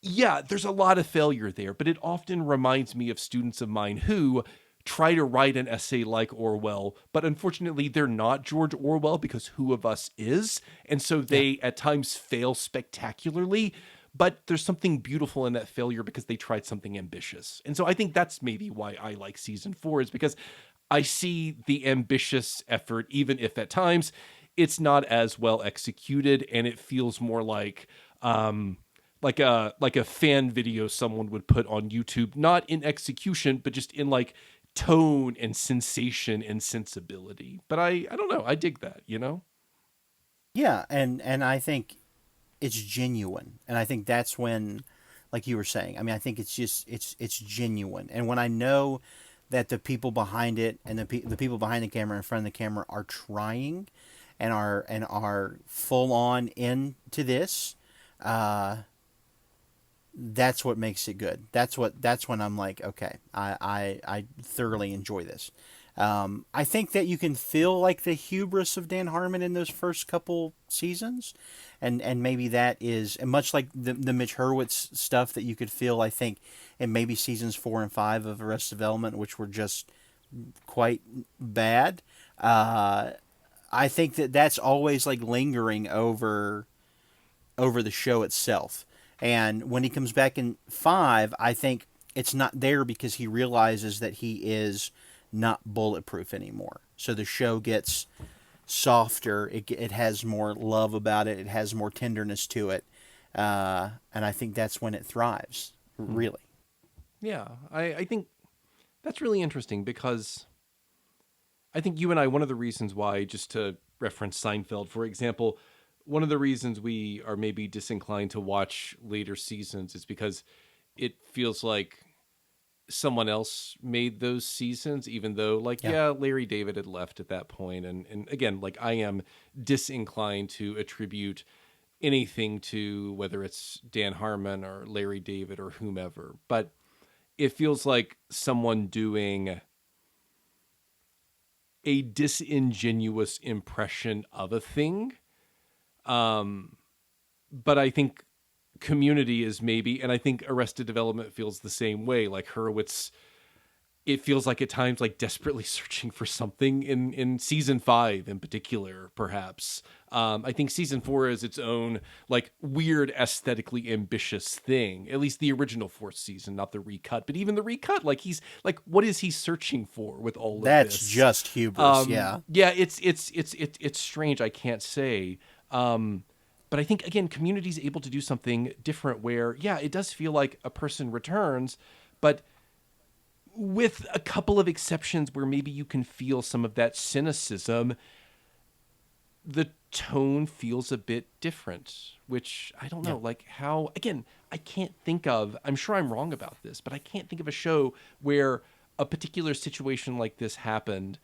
yeah, there's a lot of failure there, but it often reminds me of students of mine who try to write an essay like Orwell, but unfortunately they're not George Orwell, because who of us is? And so they at times fail spectacularly, but there's something beautiful in that failure because they tried something ambitious. And so I think that's maybe why I like season 4, is because I see the ambitious effort, even if at times it's not as well executed, and it feels more like a fan video someone would put on YouTube, not in execution, but just in like tone and sensation and sensibility. But I don't know. I dig that, Yeah, and I think it's genuine, and I think that's when, like you were saying, I mean, I think it's just it's genuine, and when I know that the people behind it and the people behind the camera, in front of the camera, are trying and are full on into this, that's what makes it good. That's when I'm like, okay, I thoroughly enjoy this. I think that you can feel like the hubris of Dan Harmon in those first couple seasons, and maybe that is, and much like the Mitch Hurwitz stuff that you could feel, I think, in maybe seasons 4 and 5 of Arrested Development, which were just quite bad. I think that's always like lingering over the show itself. And when he comes back in 5, I think it's not there because he realizes that he is not bulletproof anymore. So the show gets softer. It has more love about it. It has more tenderness to it. And I think that's when it thrives, really. Yeah, I think that's really interesting because I think you and I, one of the reasons why, just to reference Seinfeld, for example, one of the reasons we are maybe disinclined to watch later seasons is because it feels like someone else made those seasons, even though Larry David had left at that point. And again, like I am disinclined to attribute anything to whether it's Dan Harmon or Larry David or whomever, but it feels like someone doing a disingenuous impression of a thing. But I think Community is maybe, and I think Arrested Development feels the same way. Like Hurwitz, it feels like at times like desperately searching for something in season 5 in particular, perhaps. I think season 4 is its own like weird aesthetically ambitious thing, at least the original 4th season, not the recut, but even the recut, like he's like, what is he searching for with all of That's this? just hubris. Yeah. It's strange. I can't say. But I think, again, Community's able to do something different where, yeah, it does feel like a person returns, but with a couple of exceptions where maybe you can feel some of that cynicism, the tone feels a bit different, which I don't know, like how, again, I can't think of, I'm sure I'm wrong about this, but I can't think of a show where a particular situation like this happened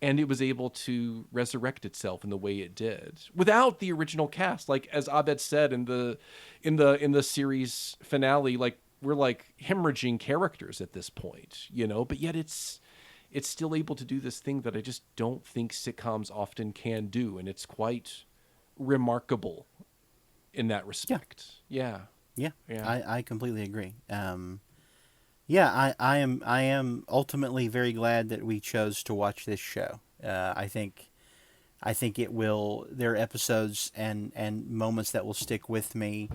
and it was able to resurrect itself in the way it did without the original cast. Like as Abed said in the series finale, like we're like hemorrhaging characters at this point, you know, but yet it's still able to do this thing that I just don't think sitcoms often can do. And it's quite remarkable in that respect. Yeah. I completely agree. I am ultimately very glad that we chose to watch this show. I think it will. There are episodes and moments that will stick with me,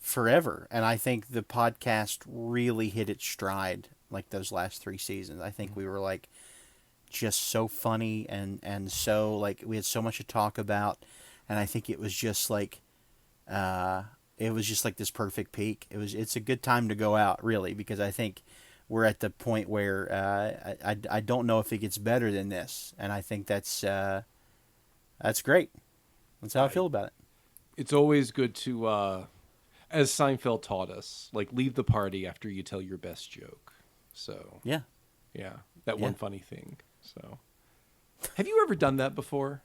forever. And I think the podcast really hit its stride like those last 3 seasons. I think we were like just so funny and so like we had so much to talk about, and I think it was just like. It was just like this perfect peak. It's a good time to go out, really, because I think we're at the point where I don't know if it gets better than this, and I think that's great. That's how I feel about it. It's always good to, as Seinfeld taught us, like leave the party after you tell your best joke. So yeah, that one funny thing. So, have you ever done that before?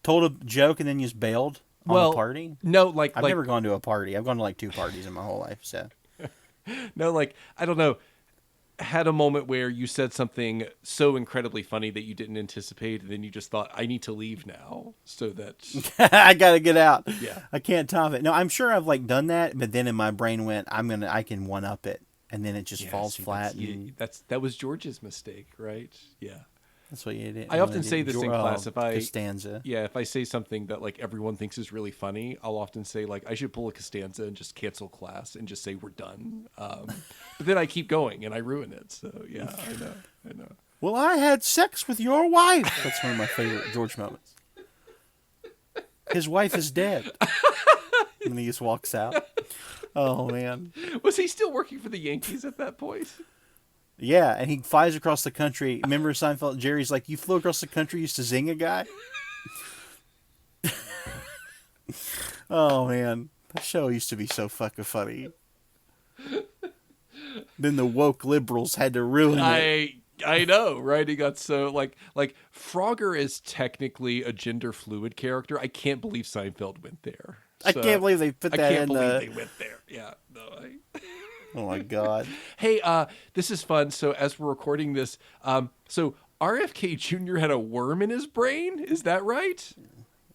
Told a joke and then just bailed. On a party? No, I've never gone to a party. I've gone to like 2 parties in my whole life. So, no, like I don't know. Had a moment where you said something so incredibly funny that you didn't anticipate, and then you just thought, "I need to leave now," so that I gotta get out. Yeah, I can't top it. No, I'm sure I've like done that, but then in my brain went, I can one up it, and then it just falls flat. That was George's mistake, right? Yeah. That's what you did. I often say this in class. Costanza. If I say something that like everyone thinks is really funny, I'll often say like I should pull a Costanza and just cancel class and just say we're done. But then I keep going and I ruin it. So yeah, I know. Well, I had sex with your wife. That's one of my favorite George moments. His wife is dead. And he just walks out. Oh man. Was he still working for the Yankees at that point? Yeah, and he flies across the country. Remember Seinfeld? Jerry's like, you flew across the country, used to zing a guy? Oh, man. That show used to be so fucking funny. Then the woke liberals had to ruin it. I know, right? He got so, like Frogger is technically a gender fluid character. I can't believe Seinfeld went there. So, I can't believe they put that in. I can't believe they went there. Yeah, no, Oh my God. Hey, this is fun. So as we're recording this, so RFK Jr. had a worm in his brain. Is that right?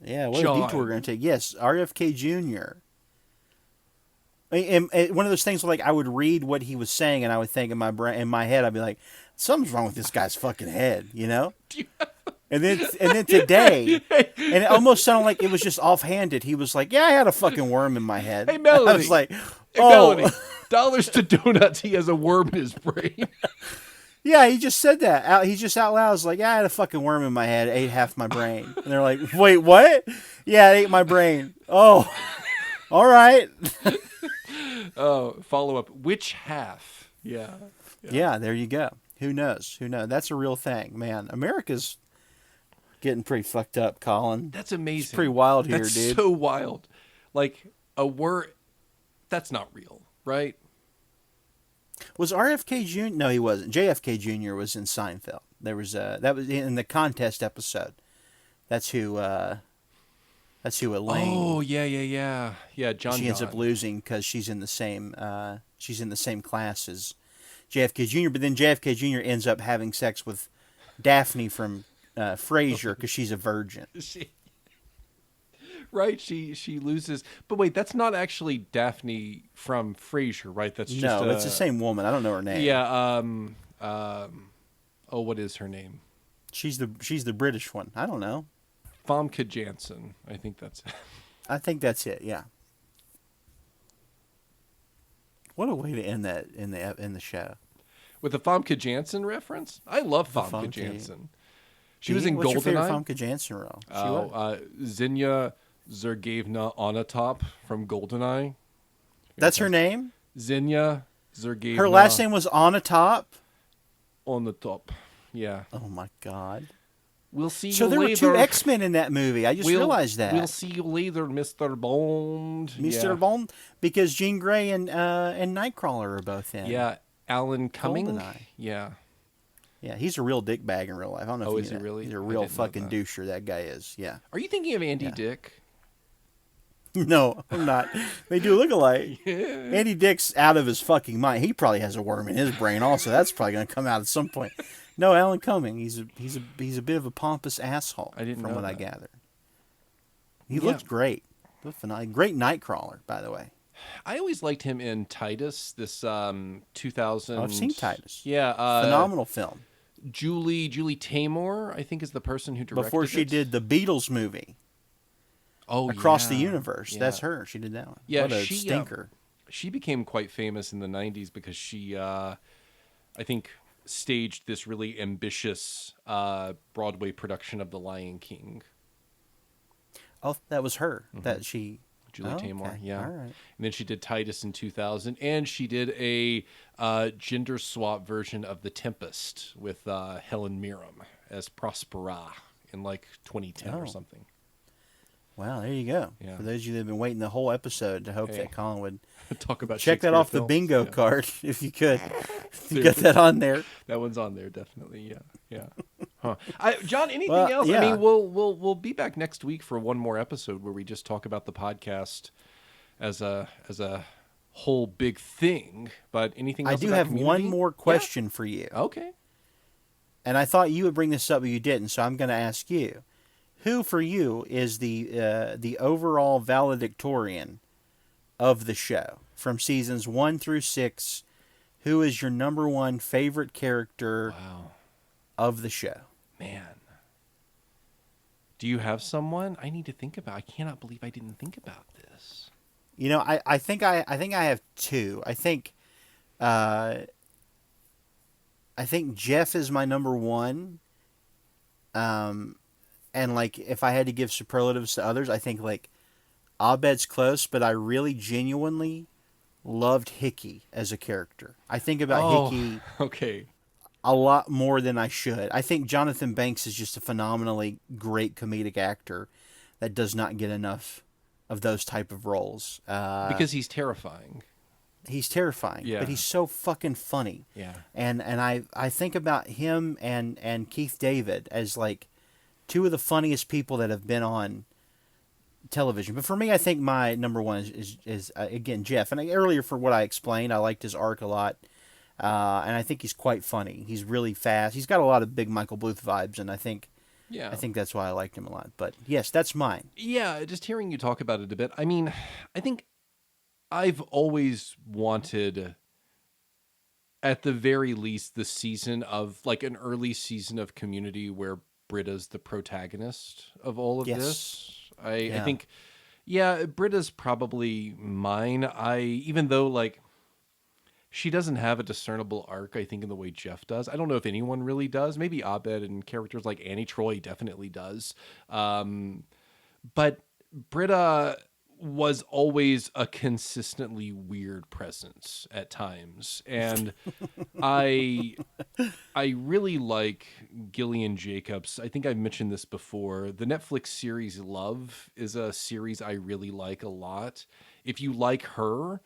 Yeah. What a detour we're going to take. Yes. RFK Jr. And one of those things where, like, I would read what he was saying and I would think in my head, I'd be like, something's wrong with this guy's fucking head, you know? And then today, and it almost sounded like it was just offhanded. He was like, yeah, I had a fucking worm in my head. Hey, Melody. I was like, Melody. Dollars to donuts. He has a worm in his brain. Yeah, he just said that. He just out loud was like, yeah, I had a fucking worm in my head, ate half my brain. And they're like, wait, what? Yeah, it ate my brain. Oh, all right. Oh, follow up. Which half? Yeah. Yeah, there you go. Who knows? Who knows? That's a real thing, man. America's getting pretty fucked up, Colin. That's amazing. It's pretty wild here, That's dude. so wild. Like a word. That's not real, right? Was RFK Jr.? No, he wasn't. JFK Jr. was in Seinfeld. There was that was in the contest episode. That's who. That's who Elaine. Oh yeah. John. She ends up John. losing because she's in the same. She's in the same class as JFK Jr. But then JFK Jr. ends up having sex with Daphne from Frasier because she's a virgin. Right, she loses. But wait, that's not actually Daphne from Frasier, right? That's just No, it's the same woman. I don't know her name. Yeah. Oh, what is her name? She's the British one. I don't know. Famke Janssen. I think that's. I think that's it. Yeah. What a way to end that in the show. With the Famke Janssen reference, I love Famke Famke. Janssen. She was in What's your favorite Goldeneye. Famke Janssen role? She Oh, was. Zinnia Zergeyevna Onatop from Goldeneye. That's her name? Zinnia Zergeyevna. Her last name was On a Top? Onatop. Yeah. Oh my god. We'll see So you there later. were two X-Men in that movie. I just realized that. We'll see you later, Mr. Bond. Mr. Yeah. Bond, because Jean Grey and Nightcrawler are both in. Yeah. Alan Cumming. Goldeneye. Yeah. Yeah, he's a real dick bag in real life. I don't know Oh, if is you he know. really? He's a I real didn't know fucking that. doucher, that guy is. Yeah. Are you thinking of Andy Yeah. Dick? No, I'm not. They do look alike. Yeah. Andy Dick's out of his fucking mind. He probably has a worm in his brain also. That's probably going to come out at some point. No, Alan Cumming. He's a bit of a pompous asshole. I didn't from know what I that. gather. He Yeah. looks great. Looked phenomenal. Great Nightcrawler, by the way. I always liked him in Titus, this 2000. Oh, I've seen Titus. Yeah. Phenomenal film. Julie Taymor, I think, is the person who directed Before she it. did the Beatles movie, Oh, Across the yeah. Universe. Yeah. That's her. She did that one. Yeah, What a she, stinker. She became quite famous in the 90s because she, I think, staged this really ambitious Broadway production of The Lion King. Oh, that was her. That she... Julie Oh, Taymor, okay. yeah. All right. And then she did Titus in 2000, and she did a gender swap version of The Tempest with Helen Mirren as Prospera in like 2010 or Oh. something. Wow, there you go. Yeah. For those of you that have been waiting the whole episode to hope Hey. that Colin would Talk about check that Shakespeare off the films. bingo Yeah. card, if you could. You got that on there. That one's on there, definitely. Yeah. Huh. John, anything Well, else? I yeah. mean, we'll be back next week for one more episode where we just talk about the podcast as a whole big thing. But anything I else? do about have Community? one more question for you. Yeah? Okay. And I thought you would bring this up, but you didn't, so I'm going to ask you. Who, for you, is the overall valedictorian of the show? From seasons 1 through 6, who is your number one favorite character Wow, of the show? man. Do you have someone? I need to think about. I cannot believe I didn't think about this. You know, I think I have two. I think Jeff is my number one. And like if I had to give superlatives to others, I think like Abed's close, but I really genuinely loved Hickey as a character. I think about Hickey Okay. a lot more than I should. I think Jonathan Banks is just a phenomenally great comedic actor that does not get enough of those type of roles. Because he's terrifying. He's terrifying, Yeah. but he's so fucking funny. Yeah. And I think about him and Keith David as like two of the funniest people that have been on television. But for me, I think my number one is again Jeff. And earlier, for what I explained, I liked his arc a lot, and I think he's quite funny. He's really fast. He's got a lot of big Michael Bluth vibes, and I think that's why I liked him a lot. But yes, that's mine. Yeah, just hearing you talk about it a bit. I mean, I think I've always wanted, at the very least, the season of, like, an early season of Community where Britta's the protagonist of all of Yes. this. I Yeah. think, yeah, Britta's probably mine. Even though, like, she doesn't have a discernible arc, I think, in the way Jeff does. I don't know if anyone really does. Maybe Abed and characters like Annie Troy definitely does. But Britta was always a consistently weird presence at times. And I I really like Gillian Jacobs. I think I've mentioned this before. The Netflix series Love is a series I really like a lot. If you like her,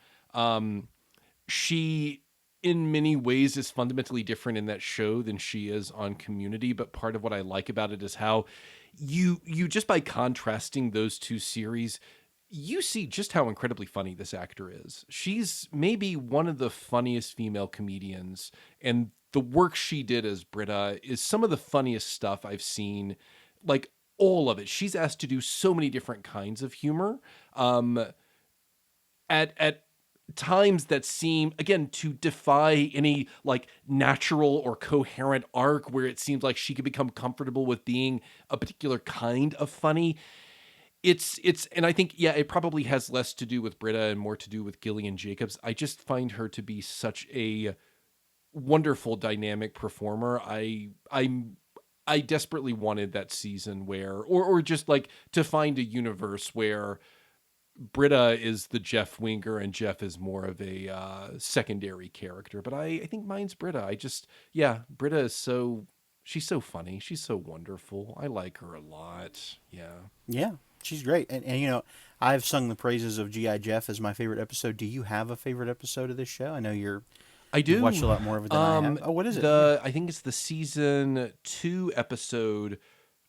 she in many ways is fundamentally different in that show than she is on Community, but part of what I like about it is how you just by contrasting those two series, you see just how incredibly funny this actor is. She's maybe one of the funniest female comedians, and the work she did as Britta is some of the funniest stuff I've seen, like all of it. She's asked to do so many different kinds of humor. At times that seem again to defy any like natural or coherent arc where it seems like she could become comfortable with being a particular kind of funny. It's and I think it probably has less to do with Britta and more to do with Gillian Jacobs. I just find her to be such a wonderful dynamic performer. I desperately wanted that season where or just like to find a universe where Britta is the Jeff Winger and Jeff is more of a secondary character. But I think mine's Britta. Britta is she's so funny. She's so wonderful. I like her a lot. Yeah. Yeah, she's great. And I've sung the praises of G.I. Jeff as my favorite episode. Do you have a favorite episode of this show? I know I do. You've watched a lot more of it than I have. Oh, what is it? I think it's the season 2 episode.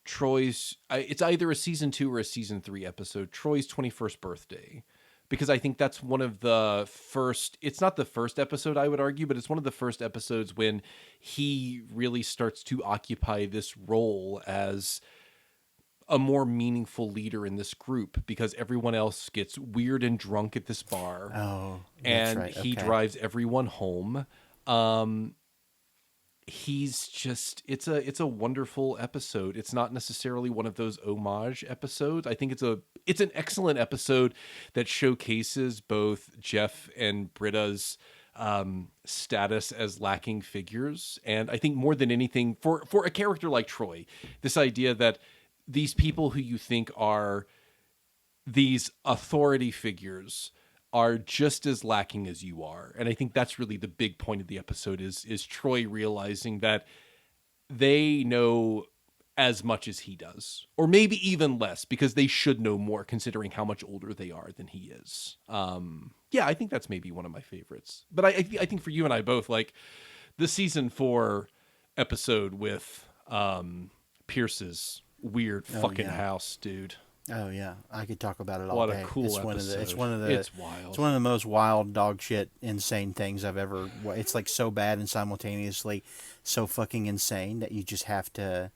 It's either a season 2 or a season 3 episode, Troy's 21st birthday, because I think that's one of the first, it's not the first episode I would argue, but it's one of the first episodes when he really starts to occupy this role as a more meaningful leader in this group, because everyone else gets weird and drunk at this bar. Oh, that's and right. he Okay. drives everyone home. He's just it's a wonderful episode. It's not necessarily one of those homage episodes. I think it's an excellent episode that showcases both Jeff and Britta's status as lacking figures. And I think more than anything for a character like Troy, this idea that these people who you think are these authority figures are just as lacking as you are. And I think that's really the big point of the episode is Troy realizing that they know as much as he does, or maybe even less, because they should know more considering how much older they are than he is. I think that's maybe one of my favorites. But I think for you and I both, like the season 4 episode with Pierce's weird fucking house, dude. Oh yeah, I could talk about it all What day. a cool It's episode. It's wild. It's one of the most wild dog shit insane things I've ever. It's like so bad and simultaneously so fucking insane that you just have to.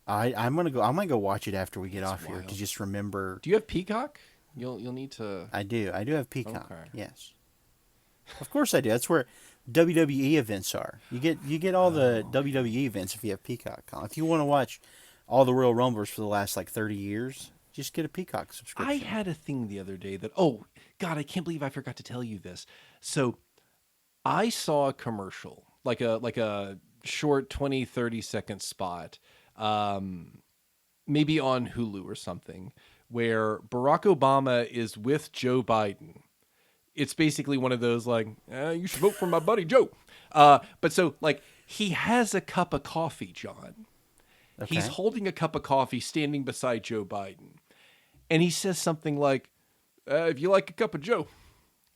I might go watch it after we get off here to just remember. Do you have Peacock? You'll need to. I do have Peacock. Okay. Yes, of course I do. That's where WWE events are. You get all the WWE events if you have Peacock. If you want to watch all the Royal Rumblers for the last like 30 years, just get a Peacock subscription. I had a thing the other day that, oh God, I can't believe I forgot to tell you this. So I saw a commercial, like a short 20, 30-second spot, maybe on Hulu or something, where Barack Obama is with Joe Biden. It's basically one of those like, you should vote for my buddy Joe. But so like he has a cup of coffee, John. Okay. He's holding a cup of coffee standing beside Joe Biden. And he says something like, if you like a cup of Joe,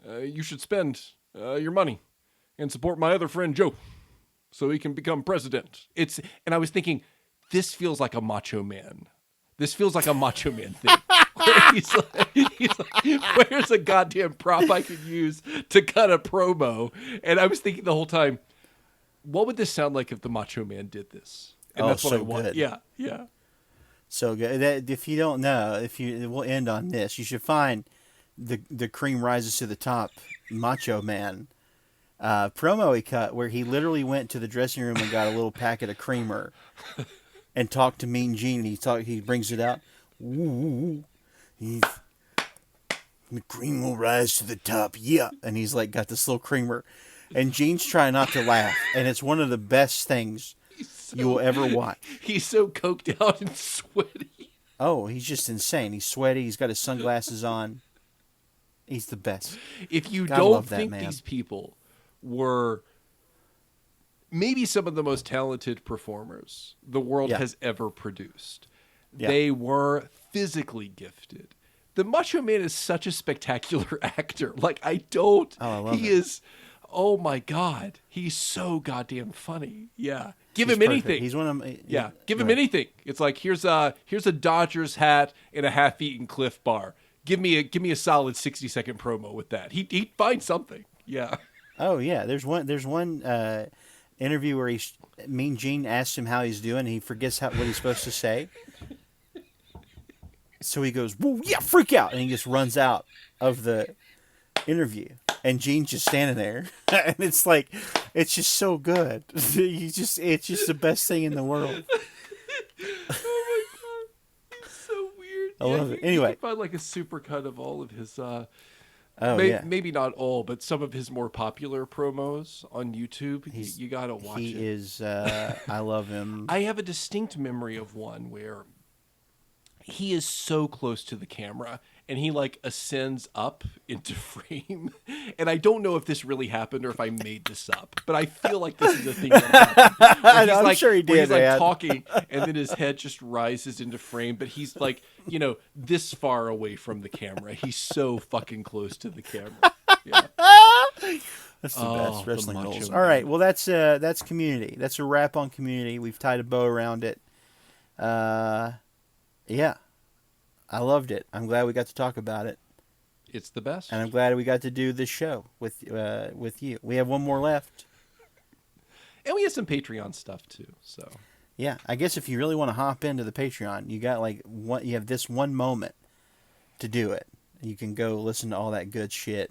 you should spend your money and support my other friend Joe so he can become president. And I was thinking, this feels like a Macho Man. This feels like a Macho Man thing. Where he's like, where's a goddamn prop I could use to cut a promo? And I was thinking the whole time, what would this sound like if the Macho Man did this? And that's what I want. Good. Yeah. So good. If you don't know, we'll end on this. You should find the cream rises to the top Macho Man promo he cut, where he literally went to the dressing room and got a little packet of creamer and talked to Mean Gene. He brings it out. Ooh, The cream will rise to the top, yeah. And he's like got this little creamer. And Gene's trying not to laugh. And it's one of the best things you will ever watch. He's so coked out and sweaty. Oh, he's just insane. He's sweaty. He's got his sunglasses on. He's the best. If you Gotta don't love that think man. these people were maybe some of the most talented performers the world Yeah. has ever produced, Yeah. they were physically gifted. The Macho Man is such a spectacular actor. Like, I love it. is, oh my God, he's so goddamn funny. Yeah. Give He's him perfect. anything. He's one of them. Yeah, give him Right. anything. It's like here's a Dodgers hat and a half-eaten Cliff Bar. Give me a solid 60-second promo with that. He'd find something. Yeah. Oh yeah, there's one interview where Mean Gene asks him how he's doing. And he forgets what he's supposed to say. So he goes, "Whoa, yeah, freak out!" and he just runs out of the interview. And Gene's just standing there, and it's like, it's just so good. It's just the best thing in the world. Oh my God, it's so weird. I love it. You Anyway. can find like a supercut of all of his. Yeah. Maybe not all, but some of his more popular promos on YouTube. You gotta watch He it. is. I love him. I have a distinct memory of one where he is so close to the camera and he like ascends up into frame. And I don't know if this really happened or if I made this up, but I feel like this is a thing that happened. Where he's I'm like, sure he where he's did, like man. talking and then his head just rises into frame, but he's like, this far away from the camera. He's so fucking close to the camera. Yeah. That's the Oh, best the wrestling Macho rules. Man. All right, well that's Community. That's a wrap on Community. We've tied a bow around it. Yeah, I loved it. I'm glad we got to talk about it, It's the best. and I'm glad we got to do this show with you. We have one more left. And we have some Patreon stuff too. So Yeah, I guess if you really want to hop into the Patreon, you got you have this one moment to do it. You can go listen to all that good shit.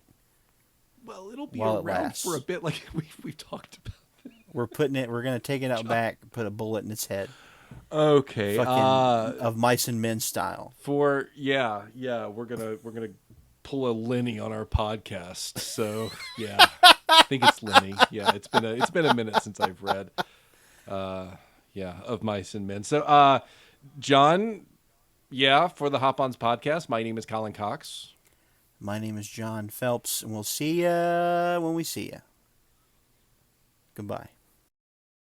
well, it'll be While it around lasts. for a bit, like we've talked about. We're gonna take it out back, put a bullet in its head. Okay. Fucking of Mice and Men style. For we're gonna pull a Lenny on our podcast. So yeah, I think it's Lenny. Yeah, it's been a minute since I've read. Of Mice and Men. So John, for the Hop-Ons podcast, my name is Colin Cox. My name is John Phelps, and we'll see ya when we see ya. Goodbye.